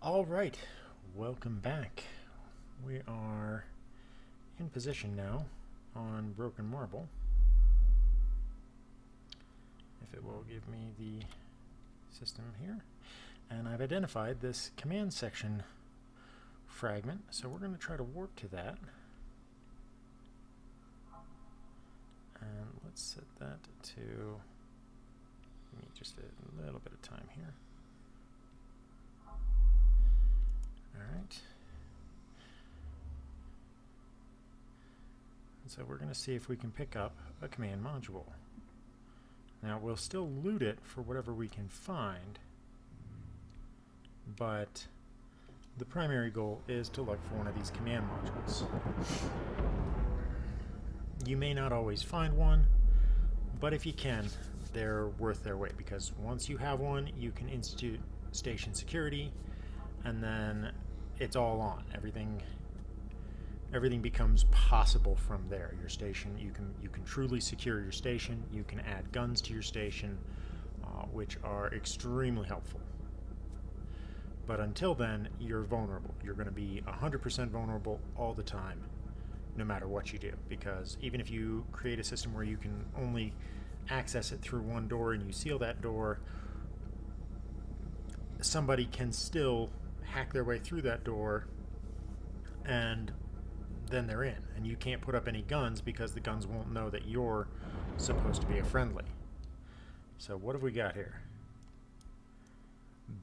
All right, welcome back. We are in position now on broken marble. If it will give me the system here. And I've identified this command section fragment, so we're going to try to warp to that. And let's set that to, give me just a little bit of time here. Alright. And so we're going to see if we can pick up a command module. Now we'll still loot it for whatever we can find, but the primary goal is to look for one of these command modules. You may not always find one, but if you can, they're worth their weight, because once you have one, you can institute station security, and then it's all on. Everything becomes possible from there. Your station, you can truly secure your station. You can add guns to your station, which are extremely helpful. But until then, you're vulnerable. You're going to be 100% vulnerable all the time, no matter what you do. Because even if you create a system where you can only access it through one door and you seal that door, somebody can still hack their way through that door, and then they're in. And you can't put up any guns because the guns won't know that you're supposed to be a friendly. So what have we got here?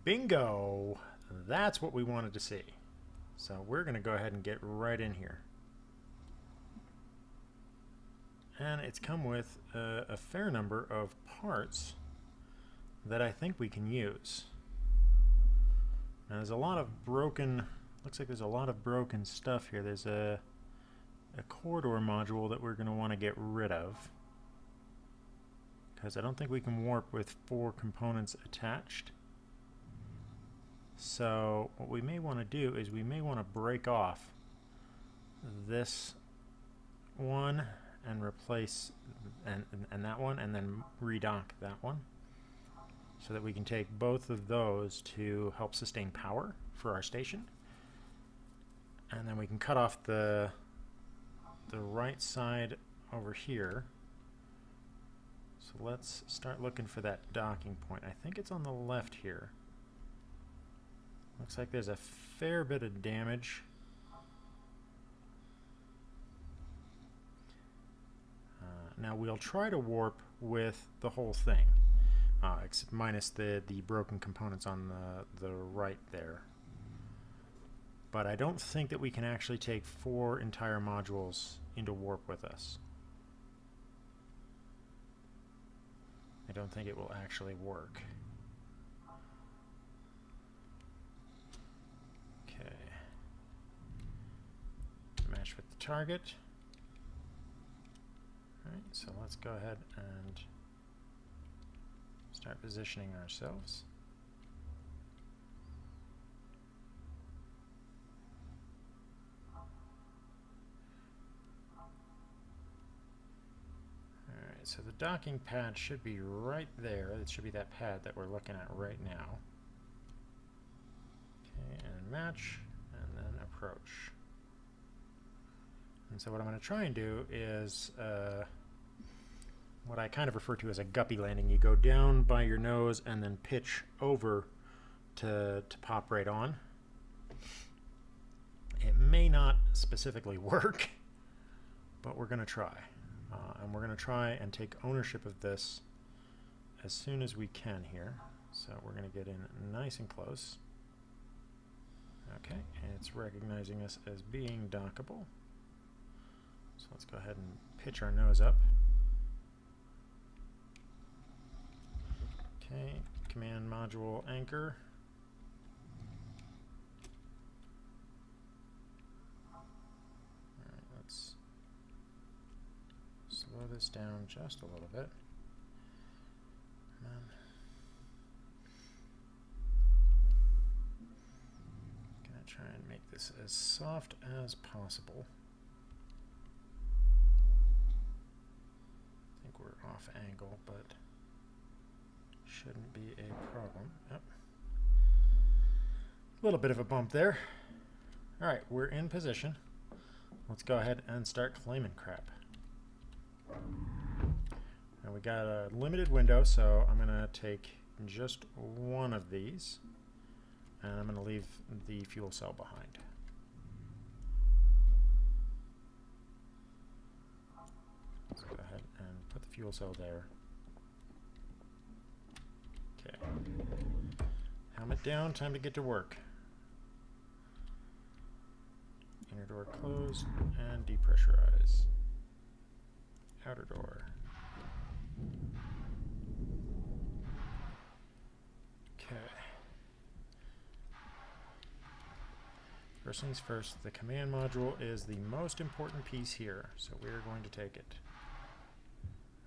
Bingo! That's what we wanted to see. So we're going to go ahead and get right in here. And it's come with a fair number of parts that I think we can use. Now there's a lot of broken, looks like there's a lot of broken stuff here. There's a corridor module that we're going to want to get rid of, because I don't think we can warp with 4 components attached. So what we may want to do is we may want to break off this one and replace and that one, and then redock that one, so that we can take both of those to help sustain power for our station. And then we can cut off the right side over here. So let's start looking for that docking point. I think it's on the left here. Looks like there's a fair bit of damage. Now we'll try to warp with the whole thing, minus the broken components on the right there. But I don't think that we can actually take 4 entire modules into warp with us. I don't think it will actually work. Okay. Match with the target. Alright, so let's go ahead and start positioning ourselves. Alright, so the docking pad should be right there. It should be that pad that we're looking at right now. Okay, and match, and then approach. And so what I'm going to try and do is what I kind of refer to as a guppy landing. You go down by your nose and then pitch over to pop right on. It may not specifically work, but we're going to try. And we're going to try and take ownership of this as soon as we can here. So we're going to get in nice and close. Okay, and it's recognizing us as being dockable. So let's go ahead and pitch our nose up. Okay, command module anchor. Alright, let's slow this down just a little bit. Gonna try and make this as soft as possible. I think we're off angle, but shouldn't be a problem. Yep. little bit of a bump there. All right, we're in position. Let's go ahead and start claiming crap. And we got a limited window, so I'm gonna take just one of these, and I'm gonna leave the fuel cell behind. Let's go ahead and put the fuel cell there. Okay. Helmet down, time to get to work. Inner door closed and depressurize. Outer door. Okay. First things first, the command module is the most important piece here, so we're going to take it.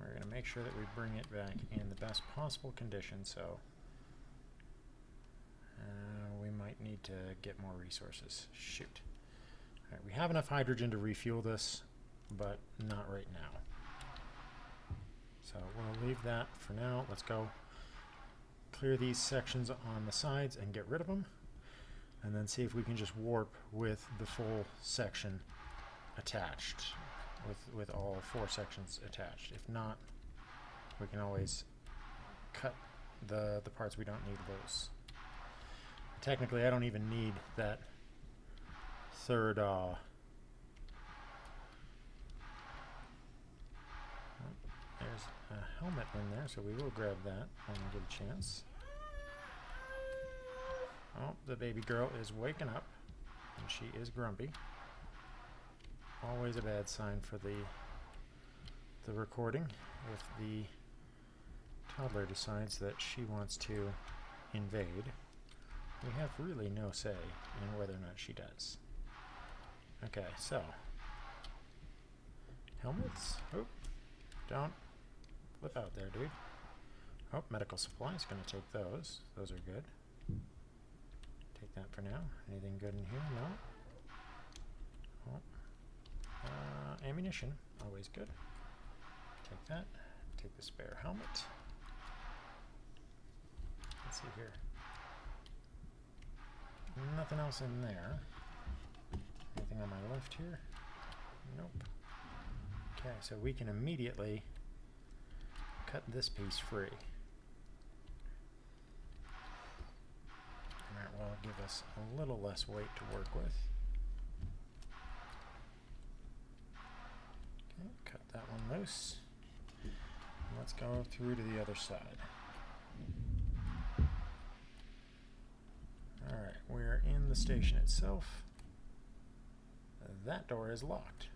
We're going to make sure that we bring it back in the best possible condition, so we might need to get more resources. Shoot. All right, we have enough hydrogen to refuel this, but not right now. So we'll leave that for now. Let's go clear these sections on the sides and get rid of them, and then see if we can just warp with the full section attached, with all 4 sections attached. If not, we can always cut the parts we don't need loose. Technically, I don't even need that third there's a helmet in there, so we will grab that when we get a chance. Oh, the baby girl is waking up, and she is grumpy. Always a bad sign for the recording if the toddler decides that she wants to invade. We have really no say in whether or not she does. Okay, so helmets. Oh, don't flip out there, dude. Oh, medical supplies. Gonna take those. Those are good. Take that for now. Anything good in here? No. Oh. Ammunition. Always good. Take that. Take the spare helmet. Let's see here. Nothing else in there. Anything on my left here? Nope. Okay, so we can immediately cut this piece free. And that will give us a little less weight to work with. Okay, cut that one loose. Let's go through to the other side. Alright, we're in the station itself. That door is locked.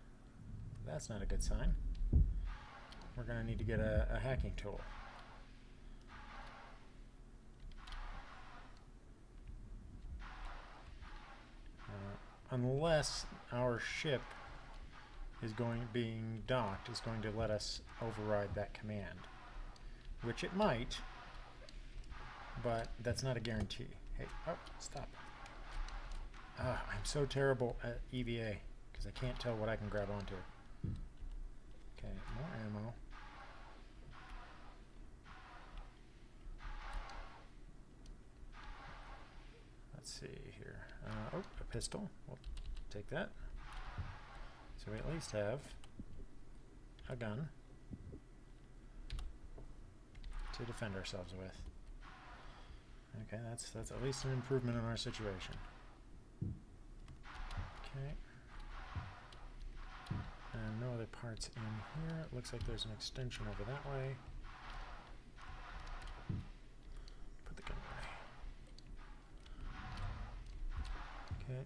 That's not a good sign. We're going to need to get a hacking tool. Unless our ship is being docked, is going to let us override that command. Which it might, but that's not a guarantee. Hey, oh, stop. I'm so terrible at EVA because I can't tell what I can grab onto. Okay, more ammo. Let's see here. Oh, a pistol. We'll take that. So we at least have a gun to defend ourselves with. Okay, that's at least an improvement in our situation. Okay. And no other parts in here. It looks like there's an extension over that way. Put the gun away. Okay.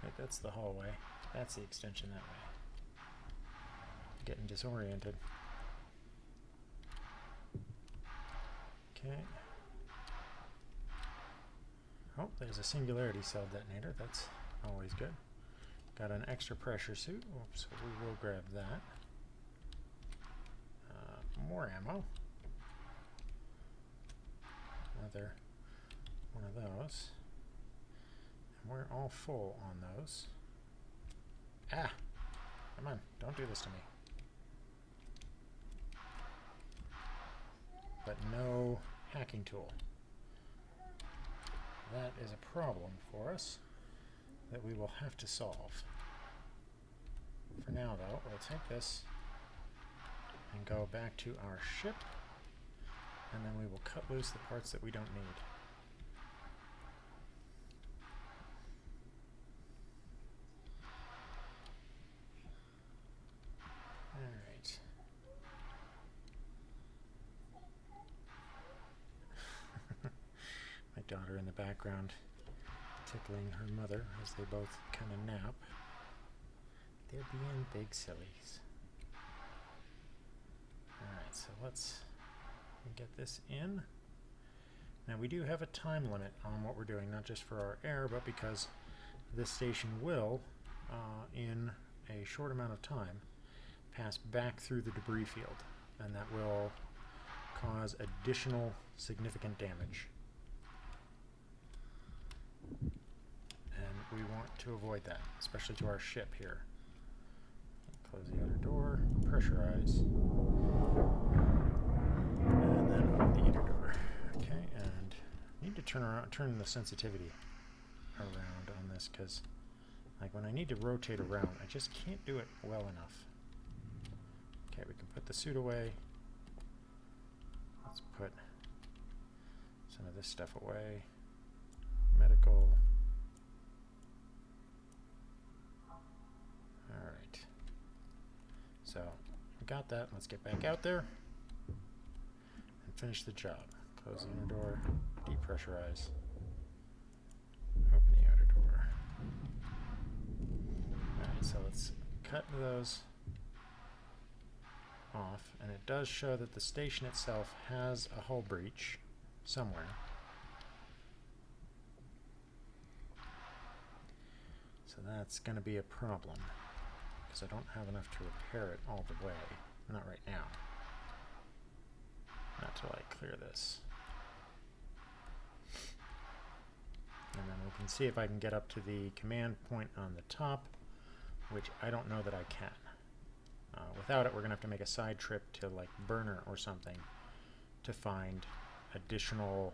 Right, that's the hallway. That's the extension that way. Getting disoriented. Okay. Oh, there's a singularity cell detonator. That's always good. Got an extra pressure suit. Oops, so we will grab that. More ammo. Another one of those. And we're all full on those. Ah! Come on, don't do this to me. But no hacking tool. that is a problem for us that we will have to solve. For now, though, we'll take this and go back to our ship, and then we will cut loose the parts that we don't need. Alright. My daughter in the background tickling her mother as they both kind of nap. They're being big sillies. Alright, so let's get this in. Now we do have a time limit on what we're doing, not just for our air, but because this station will, in a short amount of time, pass back through the debris field, and that will cause additional significant damage. And we want to avoid that, especially to our ship here. Close the outer door, pressurize, and then open the inner door. Okay, and I need to turn the sensitivity around on this, because like when I need to rotate around, I just can't do it well enough. Okay, we can put the suit away. Let's put some of this stuff away. Medical. Alright. So, we got that. Let's get back out there and finish the job. Close the inner door, depressurize, open the outer door. Alright, so let's cut those off, and it does show that the station itself has a hull breach somewhere. So that's going to be a problem, because I don't have enough to repair it all the way. Not right now. Not till I clear this. And then we can see if I can get up to the command point on the top, which I don't know that I can. Without it, we're going to have to make a side trip to like Burner or something to find additional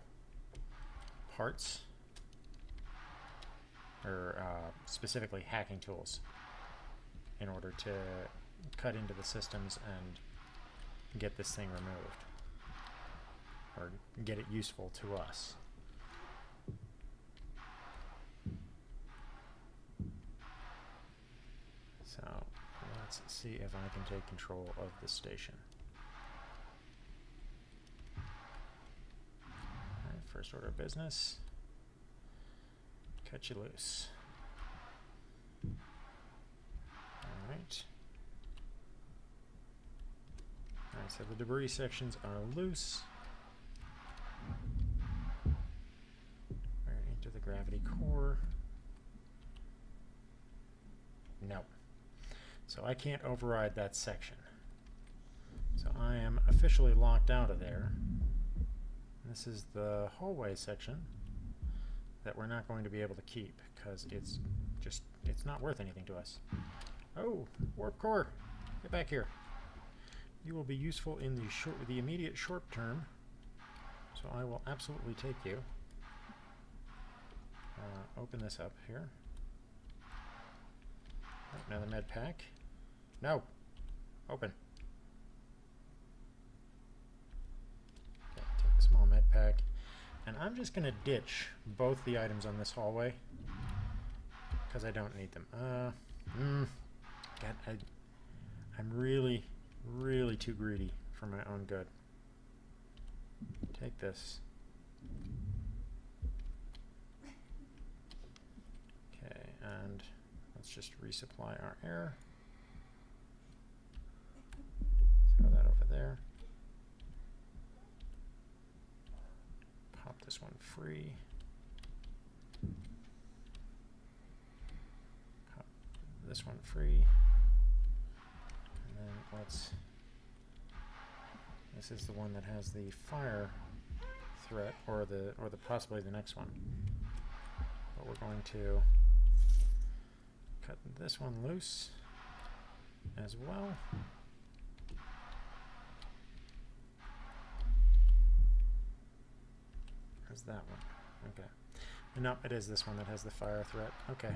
parts, or specifically hacking tools, in order to cut into the systems and get this thing removed, or get it useful to us. So let's see if I can take control of the station. Alright, first order of business. Cut you loose. Alright. Alright, so the debris sections are loose. We're into the gravity core. No. So I can't override that section. So I am officially locked out of there. This is the hallway section that we're not going to be able to keep, because it's not worth anything to us. Oh, warp core, get back here. You will be useful in the immediate short term, so I will absolutely take you. Open this up here. Another med pack. No, open. Okay, take the small med pack. And I'm just going to ditch both the items on this hallway, because I don't need them. God, I'm really, really too greedy for my own good. Take this. Okay, and let's just resupply our air. Throw that over there. Pop this one free. Pop this one free. And then this is the one that has the fire threat, or the possibly the next one. But we're going to cut this one loose as well. As that one. Okay. No, it is this one that has the fire threat. Okay.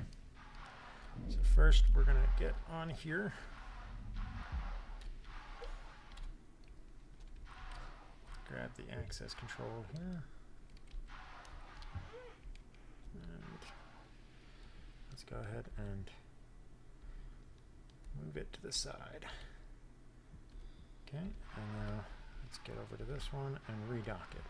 So first we're going to get on here. Grab the access control here. And let's go ahead and move it to the side. Okay, and now let's get over to this one and redock it.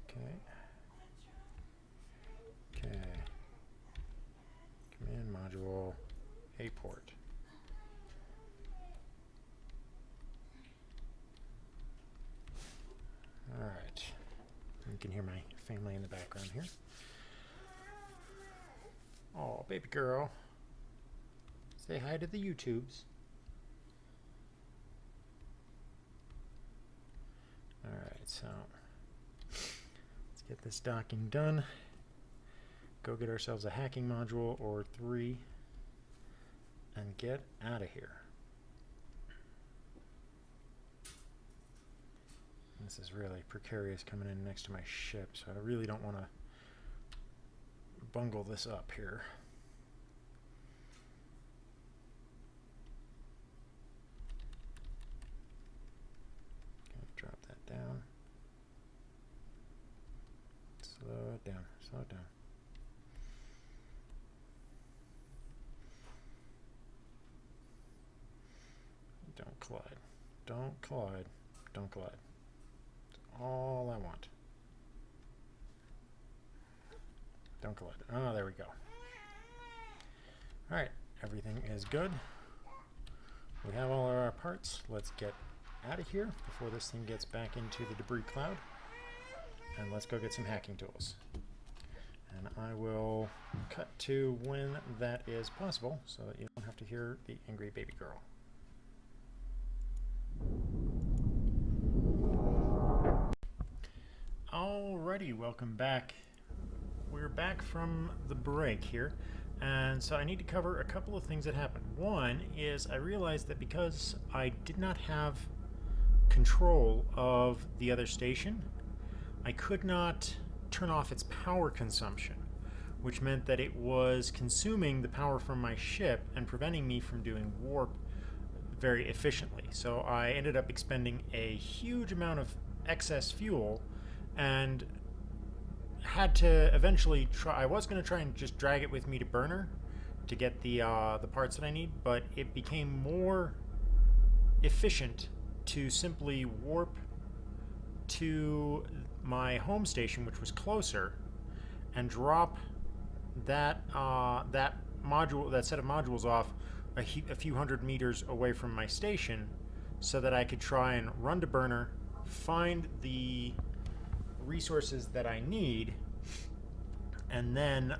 Okay. Okay. Command module, A port. All right. You can hear my family in the background here. Oh, baby girl. Say hi to the YouTubes. All right, so let's get this docking done. Go get ourselves a hacking module or 3 and get out of here. This is really precarious coming in next to my ship, so I really don't want to bungle this up here. Okay, drop that down. Slow it down, slow it down. Don't collide. Don't collide. Don't collide. That's all I want. Don't collide. Oh, there we go. Alright, everything is good. We have all of our parts. Let's get out of here before this thing gets back into the debris cloud. And let's go get some hacking tools. And I will cut to when that is possible so that you don't have to hear the angry baby girl. Alrighty, welcome back. We're back from the break here, and so I need to cover a couple of things that happened. One is I realized that because I did not have control of the other station, I could not turn off its power consumption, which meant that it was consuming the power from my ship and preventing me from doing warp very efficiently. So I ended up expending a huge amount of excess fuel and had to eventually try. I was going to try and just drag it with me to burner to get the parts that I need, but it became more efficient to simply warp to my home station, which was closer, and drop that that set of modules off a few hundred meters away from my station, so that I could try and run to burner, find the resources that I need, and then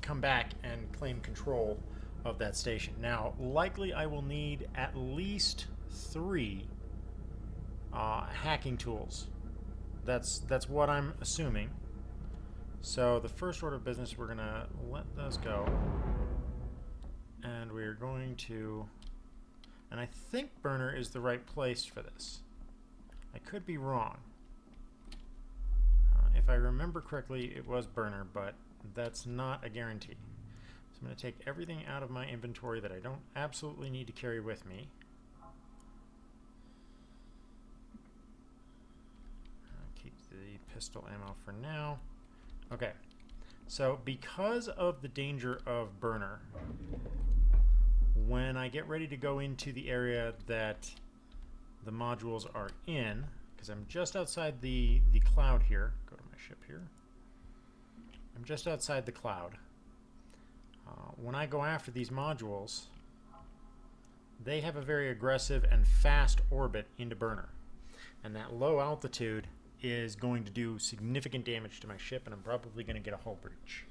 come back and claim control of that station. Now, likely I will need at least 3 hacking tools. That's what I'm assuming. So the first order of business, we're gonna let those go, and we're going to, and I think burner is the right place for this. I could be wrong. If I remember correctly, it was burner, but that's not a guarantee. So I'm going to take everything out of my inventory that I don't absolutely need to carry with me. I'll keep the pistol ammo for now. Okay, so because of the danger of burner, when I get ready to go into the area that the modules are in, because I'm just outside the cloud here. Go to my ship here. I'm just outside the cloud. When I go after these modules, they have a very aggressive and fast orbit into burner. And that low altitude is going to do significant damage to my ship, and I'm probably going to get a hull breach.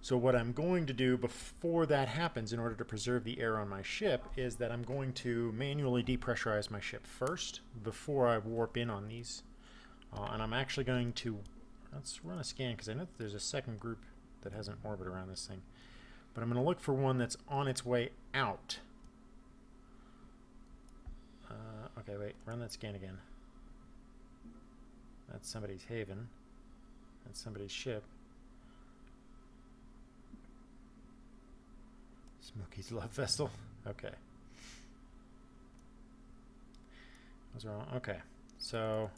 So what I'm going to do before that happens, in order to preserve the air on my ship, is that I'm going to manually depressurize my ship first before I warp in on these. And I'm actually going to, let's run a scan, because I know that there's a second group that has an orbit around this thing. But I'm going to look for one that's on its way out. Okay, wait. Run that scan again. That's somebody's haven. That's somebody's ship. Smokey's love vessel. Okay. Those are all, okay. So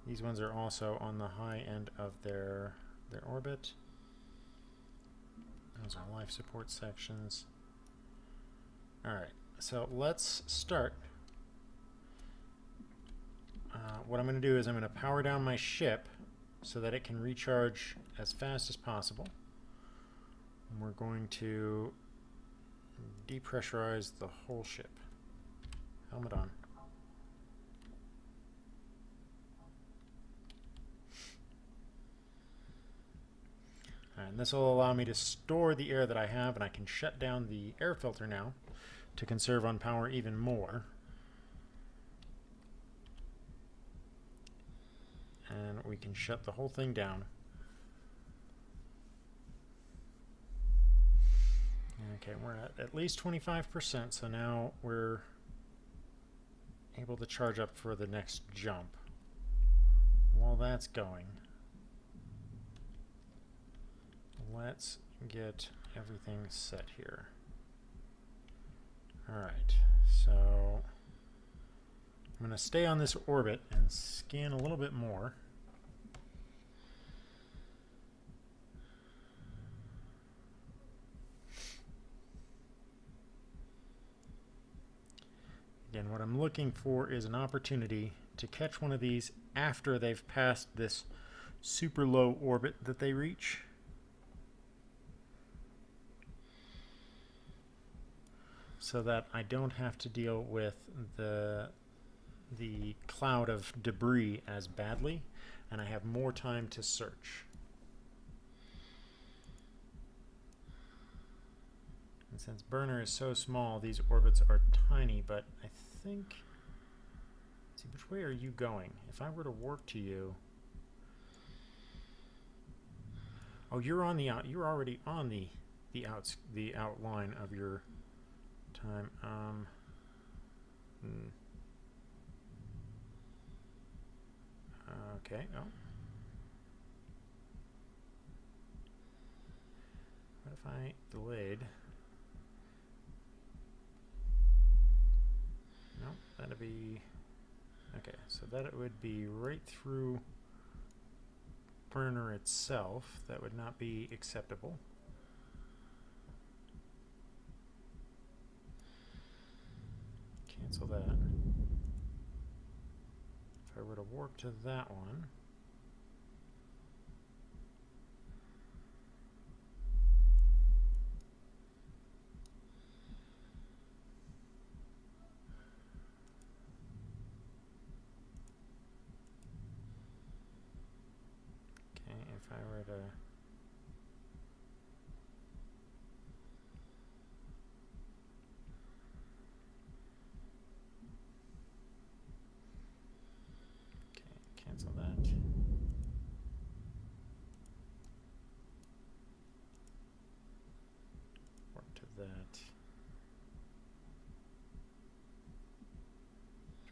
these ones are also on the high end of their orbit. Those are life support sections. Alright, so let's start. What I'm going to do is I'm going to power down my ship so that it can recharge as fast as possible. And we're going to depressurize the whole ship. Helmet on. And this will allow me to store the air that I have, and I can shut down the air filter now to conserve on power even more. And we can shut the whole thing down. Okay, we're at least 25%, so now we're able to charge up for the next jump. While that's going, let's get everything set here. Alright, so I'm going to stay on this orbit and scan a little bit more. Again, what I'm looking for is an opportunity to catch one of these after they've passed this super low orbit that they reach. So that I don't have to deal with the cloud of debris as badly, and I have more time to search. And since burner is so small, these orbits are tiny, but I think... Let's see, which way are you going? If I were to warp to you... Oh, you're on the out. You're already on the outline of your time. Okay. Oh. What if I delayed? No, that'd be... Okay, so that it would be right through burner itself. That would not be acceptable. Cancel that. If I were to warp to that one... If I were to cancel that. Warp to that.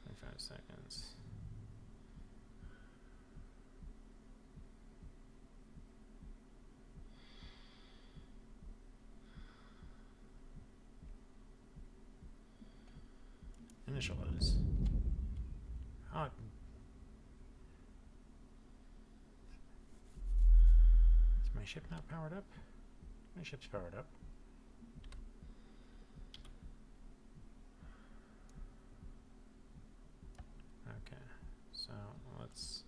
25 seconds. Initialize. Oh. Is my ship not powered up? My ship's powered up. Okay, so let's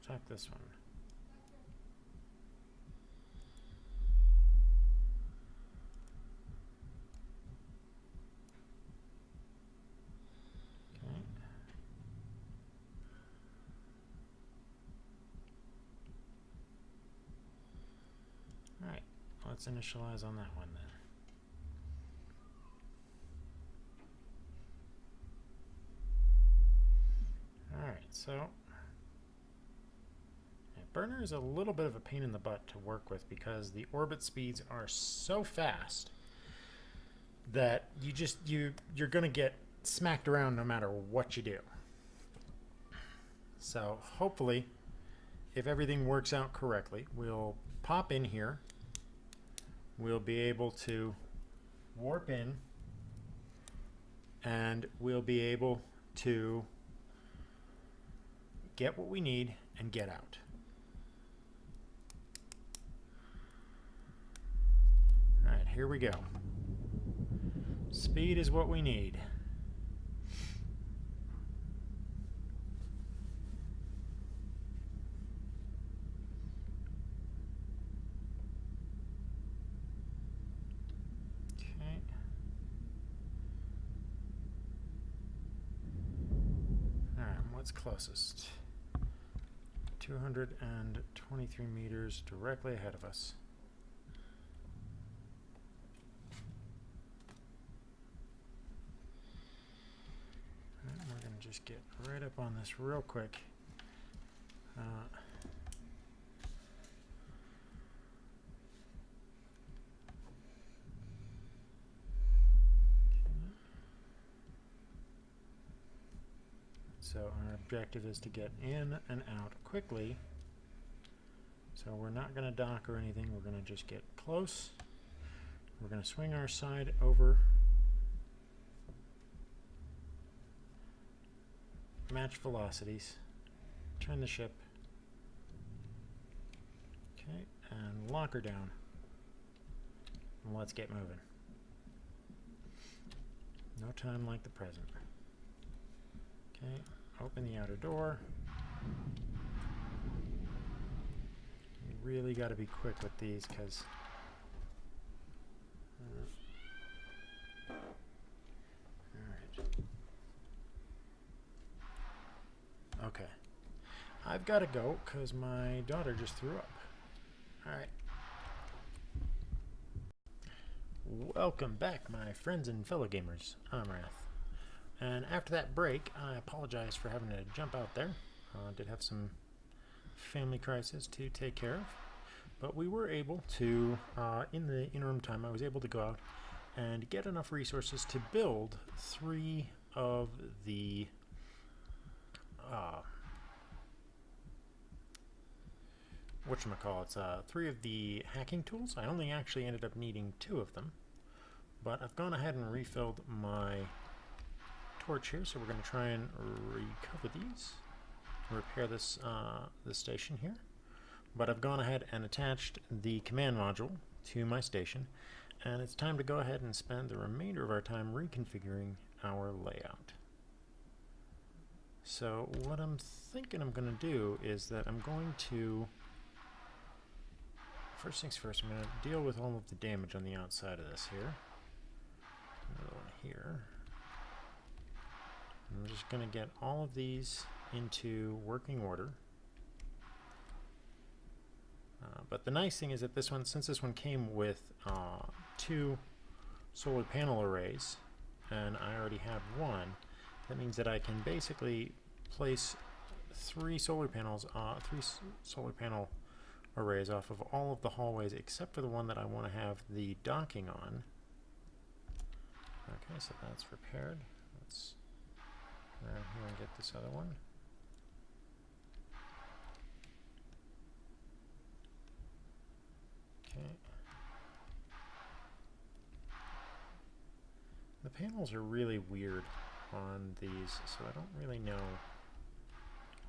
check this one. Let's initialize on that one then. Alright, so Burner is a little bit of a pain in the butt to work with because the orbit speeds are so fast that you're gonna get smacked around no matter what you do. So hopefully, if everything works out correctly, we'll pop in here. We'll be able to warp in, and we'll be able to get what we need and get out. All right, here we go. Speed is what we need. What's closest? 223 meters directly ahead of us. Right, we're going to just get right up on this real quick. So our objective is to get in and out quickly. So we're not going to dock or anything. We're going to just get close. We're going to swing our side over. Match velocities. Turn the ship. Okay, and lock her down. And let's get moving. No time like the present. Okay. Open the outer door. You really got to be quick with these because alright. Okay. I've got to go because my daughter just threw up. Alright. Welcome back, my friends and fellow gamers. I'm Wrath. And after that break, I apologize for having to jump out there. Did have some family crisis to take care of. But we were able to, in the interim time, I was able to go out and get enough resources to build 3 of the whatchamacallits, 3 of the hacking tools. I only actually ended up needing 2 of them. But I've gone ahead and refilled my torch here, so we're going to try and recover these, repair this this station here. But I've gone ahead and attached the command module to my station, and it's time to go ahead and spend the remainder of our time reconfiguring our layout. So what I'm thinking I'm going to do is that I'm going to, first things first, I'm going to deal with all of the damage on the outside of this here. Another one here. I'm just going to get all of these into working order. But the nice thing is that this one, since this one came with 2 solar panel arrays, and I already have 1, that means that I can basically place 3 solar panel arrays off of all of the hallways except for the one that I want to have the docking on. Okay, so that's repaired. Let's around here and get this other one. Okay. The panels are really weird on these, so I don't really know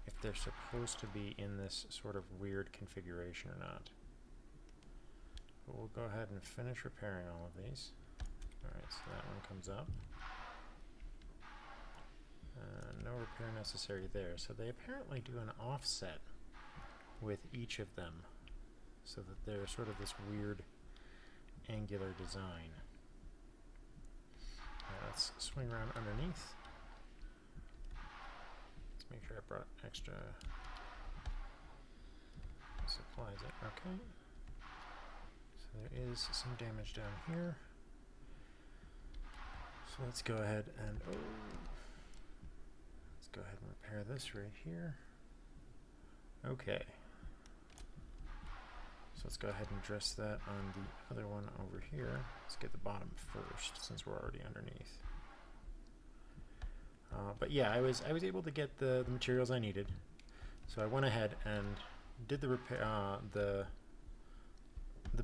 if they're supposed to be in this sort of weird configuration or not. But we'll go ahead and finish repairing all of these. Alright, so that one comes up. No repair necessary there. So they apparently do an offset with each of them so that they're sort of this weird angular design. Let's swing around underneath. Let's make sure I brought extra supplies in. Okay. So there is some damage down here. So let's go ahead and let's go ahead and repair this right here. Okay. So let's go ahead and address that on the other one over here. Let's get the bottom first, since we're already underneath. But yeah, I was able to get the materials I needed, so I went ahead and did the repair, the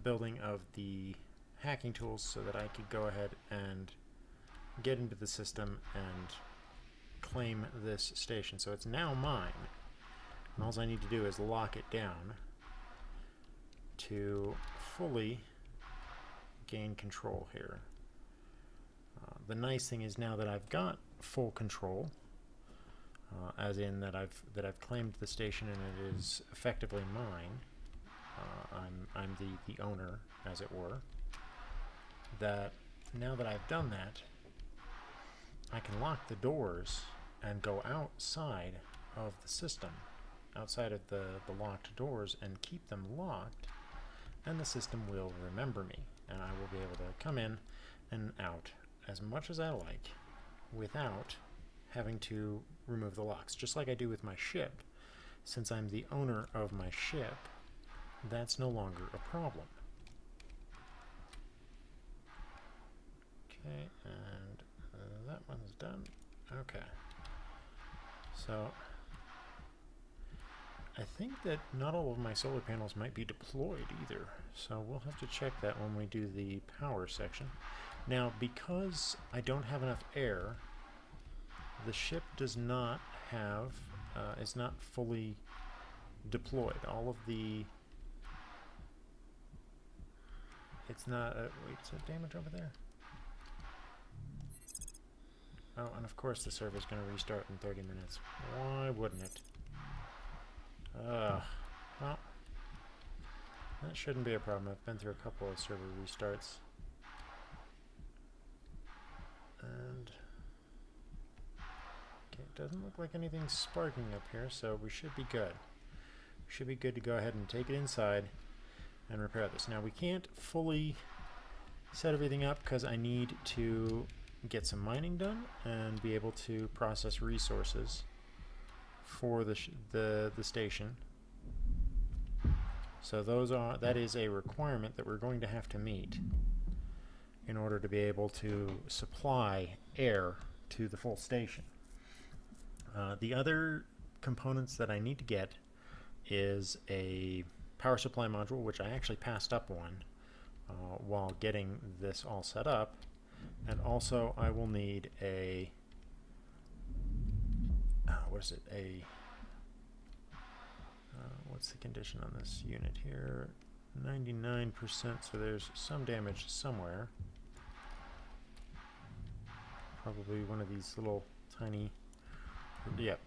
building of the hacking tools, so that I could go ahead and get into the system and claim this station. So it's now mine, and all I need to do is lock it down to fully gain control here. The nice thing is, now that I've got full control, as in that I've claimed the station and it is effectively mine. I'm the owner, as it were. That now that I've done that, I can lock the doors and go outside of the system, outside of the locked doors, and keep them locked, and the system will remember me, and I will be able to come in and out as much as I like without having to remove the locks, just like I do with my ship. Since I'm the owner of my ship, that's no longer a problem. Okay, and that one's done. Okay. So I think that not all of my solar panels might be deployed either, so we'll have to check that when we do the power section. Now, because I don't have enough air, the ship does not have, is not fully deployed. All of the, it's not, wait, is there damage over there? Oh, and of course the server's going to restart in 30 minutes. Why wouldn't it? Well, that shouldn't be a problem. I've been through a couple of server restarts. And okay, it doesn't look like anything's sparking up here, so we should be good. We should be good to go ahead and take it inside and repair this. Now, we can't fully set everything up because I need to get some mining done and be able to process resources for the station. So that is a requirement that we're going to have to meet in order to be able to supply air to the full station. The other components that I need to get is a power supply module, which I actually passed up on while getting this all set up. And also I will need a, what is it, what's the condition on this unit here? 99%, so there's some damage somewhere. Probably one of these little tiny, little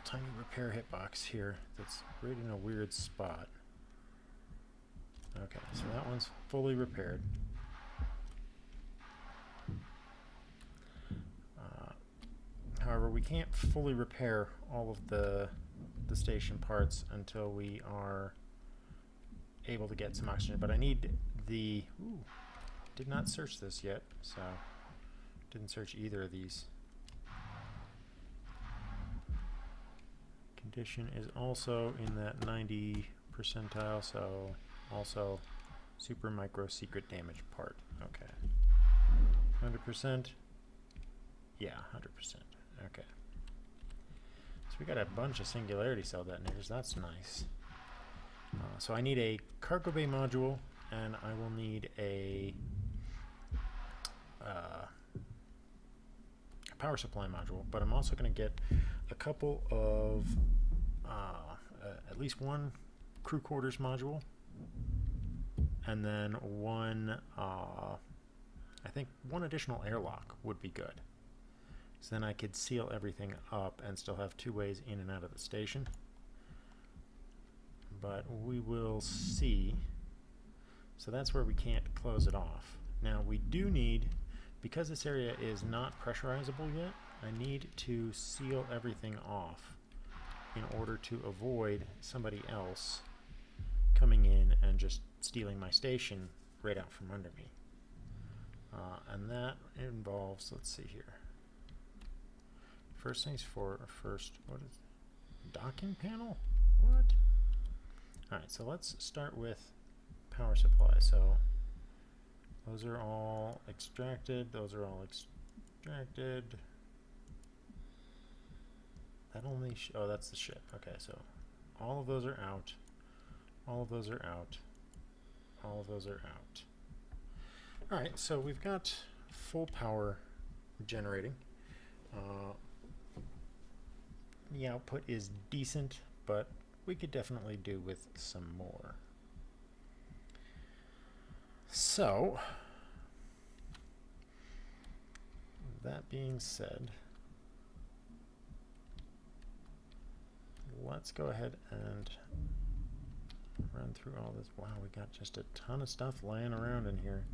tiny repair hitbox here that's right in a weird spot. Okay, so that one's fully repaired. However, we can't fully repair all of the station parts until we are able to get some oxygen. But I need the... Ooh, did not search this yet, so didn't search either of these. Condition is also in that 90 percentile, so also super micro secret damage part. Okay. 100%? Yeah, 100%. Okay. So we got a bunch of singularity cell detonators. That's nice. So I need a cargo bay module, and I will need a power supply module, but I'm also going to get a couple of at least one crew quarters module, and then one I think one additional airlock would be good. So then I could seal everything up and still have two ways in and out of the station. But we will see. So that's where we can't close it off. Now we do need, because this area is not pressurizable yet, I need to seal everything off in order to avoid somebody else coming in and just stealing my station right out from under me. And that involves, let's see here. First things first, what is docking panel? What? Alright, so let's start with power supply. So those are all extracted. Those are all extracted. That only, oh, that's the ship. Okay, so all of those are out. All of those are out. All of those are out. All right, so we've got full power generating. The output is decent, but we could definitely do with some more. So, that being said, let's go ahead and run through all this. Wow, we got just a ton of stuff laying around in here.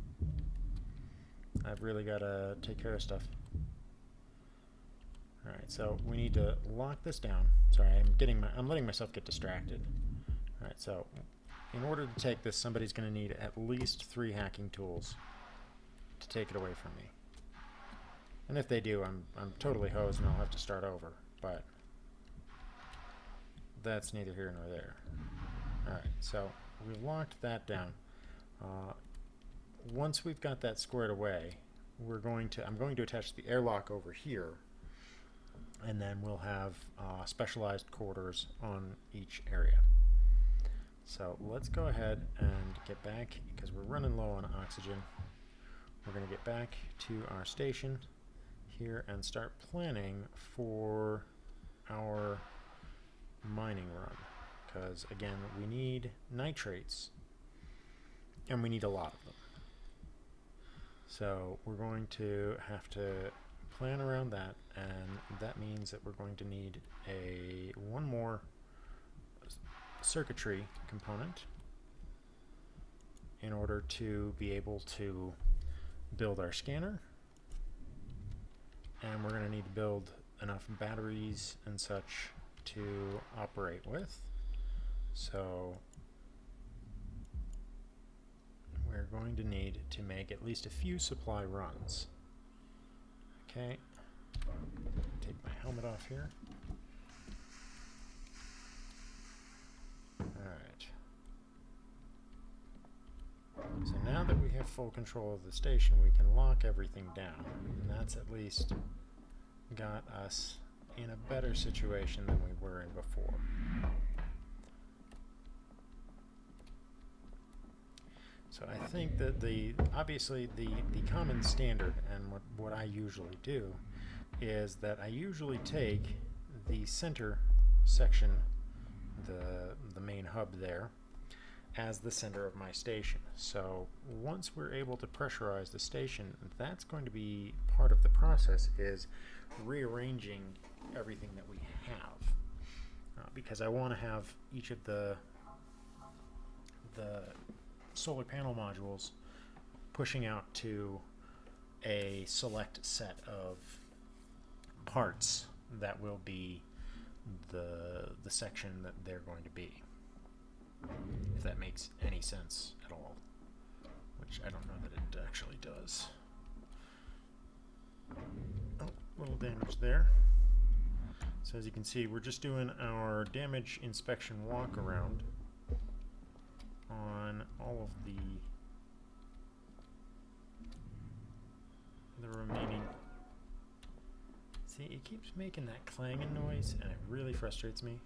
I've really got to take care of stuff. Alright, so we need to lock this down. Sorry, I'm letting myself get distracted. Alright, so in order to take this, somebody's going to need at least 3 hacking tools to take it away from me. And if they do, I'm totally hosed and I'll have to start over. But that's neither here nor there. Alright, so we've locked that down. Once we've got that squared away, I'm going to attach the airlock over here, and then we'll have specialized quarters on each area. So let's go ahead and get back, because we're running low on oxygen. We're going to get back to our station here and start planning for our mining run. Because again, we need nitrates, and we need a lot of them. So we're going to have to plan around that, and that means that we're going to need one more circuitry component in order to be able to build our scanner, and we're going to need to build enough batteries and such to operate with. So we're going to need to make at least a few supply runs. Okay, take my helmet off here. Alright. So now that we have full control of the station, we can lock everything down. And that's at least got us in a better situation than we were in before. So I think that obviously the common standard, and what I usually do, is that I usually take the center section, the main hub there, as the center of my station. So once we're able to pressurize the station, that's going to be part of the process, is rearranging everything that we have, because I want to have each of the solar panel modules pushing out to a select set of parts that will be the section that they're going to be, if that makes any sense at all, which I don't know that it actually does. Oh, a little damage there. So as you can see, we're just doing our damage inspection walk around on all of the remaining. See, it keeps making that clanging noise, and it really frustrates me.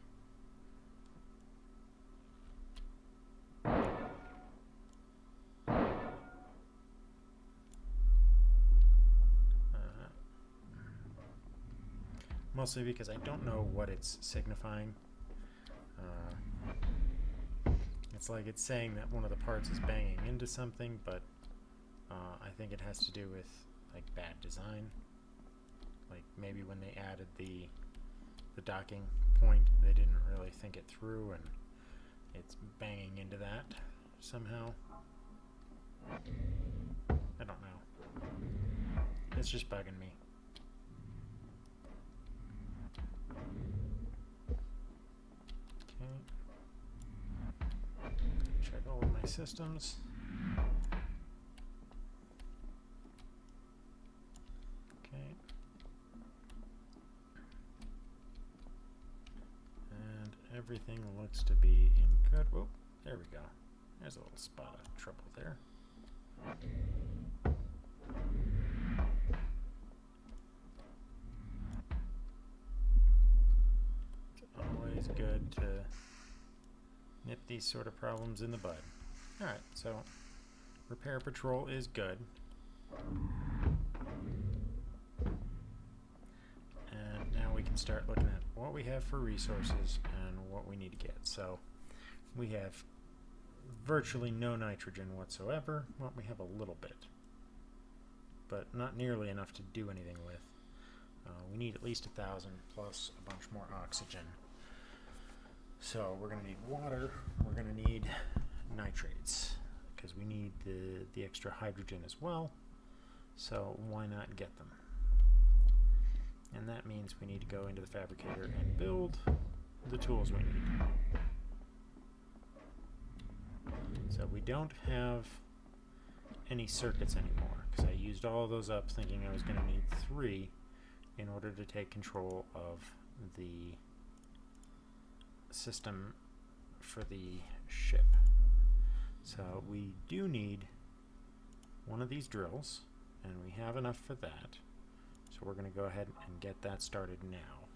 Mostly because I don't know what it's signifying. It's like it's saying that one of the parts is banging into something, but I think it has to do with like bad design. Like maybe when they added the docking point, they didn't really think it through, and it's banging into that somehow. I don't know. It's just bugging me. Check all of my systems. Okay. And everything looks to be in good. Oh, there we go. There's a little spot of trouble there. It's always good to nip these sort of problems in the bud. Alright, so repair patrol is good. And now we can start looking at what we have for resources and what we need to get. So we have virtually no nitrogen whatsoever. Well, we have a little bit, but not nearly enough to do anything with. We need at least 1,000 plus a bunch more oxygen. So we're going to need water, we're going to need nitrates, because we need the extra hydrogen as well, so why not get them? And that means we need to go into the fabricator and build the tools we need. So we don't have any circuits anymore, because I used all of those up thinking I was going to need 3 in order to take control of the system for the ship. So we do need one of these drills, and we have enough for that. So we're going to go ahead and get that started now.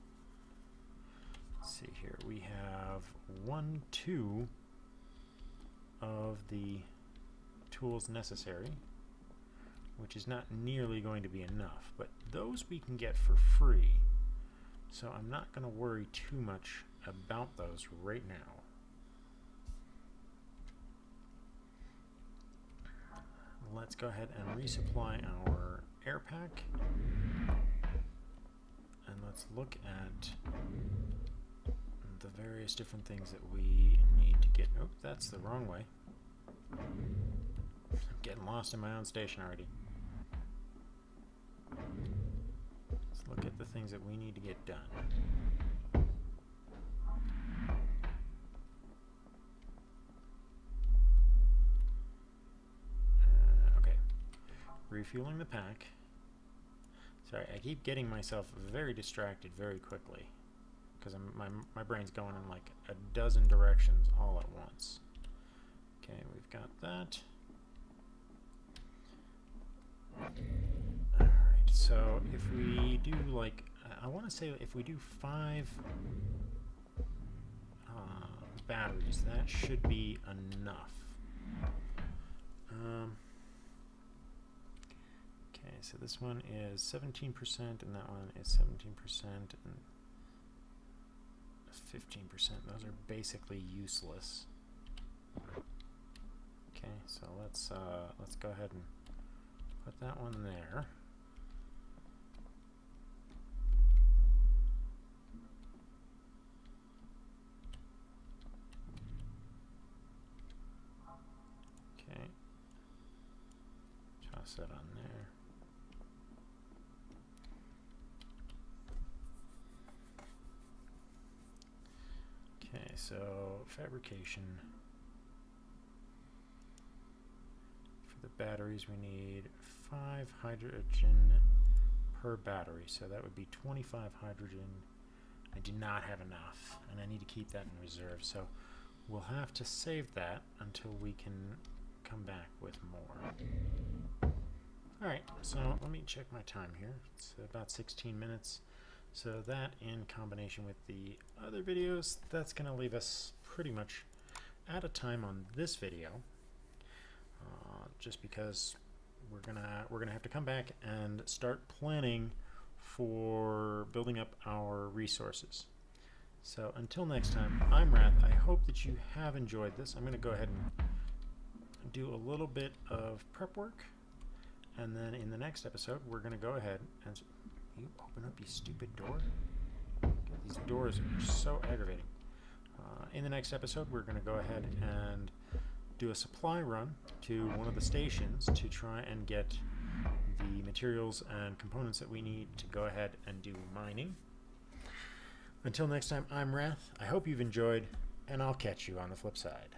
Let's see here. We have 2 of the tools necessary, which is not nearly going to be enough, but those we can get for free. So I'm not going to worry too much about those right now. Let's go ahead and resupply our air pack, and let's look at the various different things that we need to get. Oh, that's the wrong way. I'm getting lost in my own station already. Let's look at the things that we need to get done. Refueling the pack. Sorry, I keep getting myself very distracted very quickly because my brain's going in like a dozen directions all at once. Okay, we've got that. Alright, so if we do like, I want to say if we do 5 batteries, that should be enough. Okay, so this one is 17% and that one is 17% and 15%. Those are basically useless. Okay, so let's go ahead and put that one there. Okay, toss that on there. Okay, so fabrication. For the batteries we need 5 hydrogen per battery, so that would be 25 hydrogen. I do not have enough, and I need to keep that in reserve, so we'll have to save that until we can come back with more. Alright, so let me check my time here. It's about 16 minutes. So that, in combination with the other videos, that's going to leave us pretty much out of time on this video, just because we're gonna have to come back and start planning for building up our resources. So until next time, I'm Wrath. I hope that you have enjoyed this. I'm going to go ahead and do a little bit of prep work, and then in the next episode, we're going to go ahead and you open up, you stupid door. These doors are so aggravating. In the next episode, we're going to go ahead and do a supply run to one of the stations to try and get the materials and components that we need to go ahead and do mining. Until next time, I'm Wrath. I hope you've enjoyed, and I'll catch you on the flip side.